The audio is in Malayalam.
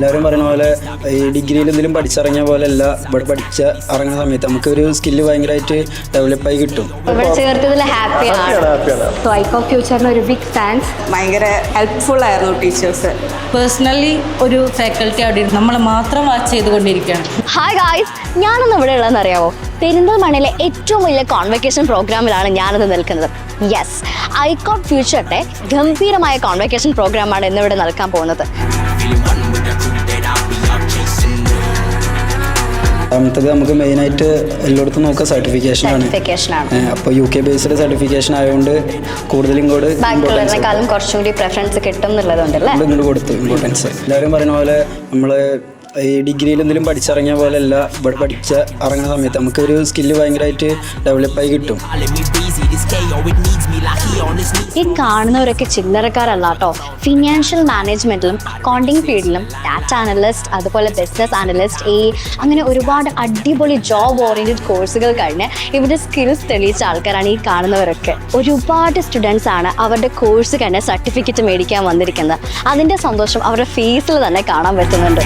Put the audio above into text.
എല്ലാവരും പറയുന്ന പോലെ ഈ ഡിഗ്രിയിൽ എന്തെങ്കിലും പഠിച്ചിറങ്ങിയ പോലെ അല്ല ഇവിടെ പഠിച്ച ഇറങ്ങുന്ന സമയത്ത് നമുക്കൊരു സ്കില്ല് ഭയങ്കരമായിട്ട് ഡെവലപ്പായി കിട്ടും. ഇവിടെ ചേർത്തതിൽ ഹാപ്പിയാണ്. സോ ഐക്കോൺ ഫ്യൂച്ചറിന് ഒരു ബിഗ് താങ്ക്സ്. ഭയങ്കര ഹെൽപ്ഫുൾ ആയിരുന്നു ടീച്ചേഴ്സ്. പേഴ്സണലി ഒരു ഫാക്കൽറ്റി അവിടെ നമ്മളെ മാത്രം വാച്ച് ചെയ്തുകൊണ്ടിരിക്കുകയാണ്. ഹായ് ഗായ്സ്, ഞാനൊന്ന് ഇവിടെ ഉള്ളതെന്ന് അറിയാമോ? പെരിന്തൽമണ്ണയിലെ ഏറ്റവും വലിയ കോൺവെക്കേഷൻ പ്രോഗ്രാമിലാണ് ഞാനിന്ന് നിൽക്കുന്നത്. യെസ്, ഐക്കോൺ ഫ്യൂച്ചറിൻ്റെ ഗംഭീരമായ കോൺവെക്കേഷൻ പ്രോഗ്രാമാണ് ഇന്നിവിടെ നടക്കാൻ പോകുന്നത്. രണ്ടാമത്തത് നമുക്ക് മെയിനായിട്ട് എല്ലായിടത്തും നോക്കുക സർട്ടിഫിക്കേഷനാണ്. അപ്പോൾ UK ബേസ്ഡ് സർട്ടിഫിക്കേഷൻ ആയതുകൊണ്ട് കൂടുതൽ ബാക്കിയുള്ളതിനേക്കാളും കുറച്ചും കൂടി പ്രിഫറൻസ് കിട്ടും എന്നുള്ളതുകൊണ്ടല്ലേ ഇങ്ങോട്ട് കൊടുത്തു ഇമ്പോർട്ടൻസ്. എല്ലാവരും പറയുന്ന പോലെ നമ്മൾ ഈ ഡിഗ്രിയിൽ എന്തെങ്കിലും പഠിച്ചിറങ്ങിയ പോലെ അല്ല ഇവിടെ പഠിച്ച ഇറങ്ങുന്ന സമയത്ത് നമുക്കൊരു സ്കില്ല് ഭയങ്കരമായിട്ട് ഡെവലപ്പായി കിട്ടും. ഈ കാണുന്നവരൊക്കെ ചില്ലറക്കാരല്ല കേട്ടോ. ഫിനാൻഷ്യൽ മാനേജ്മെന്റിലും അക്കൗണ്ടിങ് ഫീൽഡിലും ഡാറ്റ അനലിസ്റ്റ്, അതുപോലെ ബിസിനസ് അനലിസ്റ്റ്, അങ്ങനെ ഒരുപാട് അടിപൊളി ജോബ് ഓറിയന്റഡ് കോഴ്സുകൾ കഴിഞ്ഞ് ഇവിടെ സ്കിൽസ് തെളിയിച്ച ആൾക്കാരാണ് ഈ കാണുന്നവരൊക്കെ. ഒരുപാട് സ്റ്റുഡൻസ് ആണ് അവരുടെ കോഴ്സ് കഴിഞ്ഞ് സർട്ടിഫിക്കറ്റ് മേടിക്കാൻ വന്നിരിക്കുന്നത്. അതിൻ്റെ സന്തോഷം അവരുടെ ഫേസിൽ തന്നെ കാണാൻ പറ്റുന്നുണ്ട്.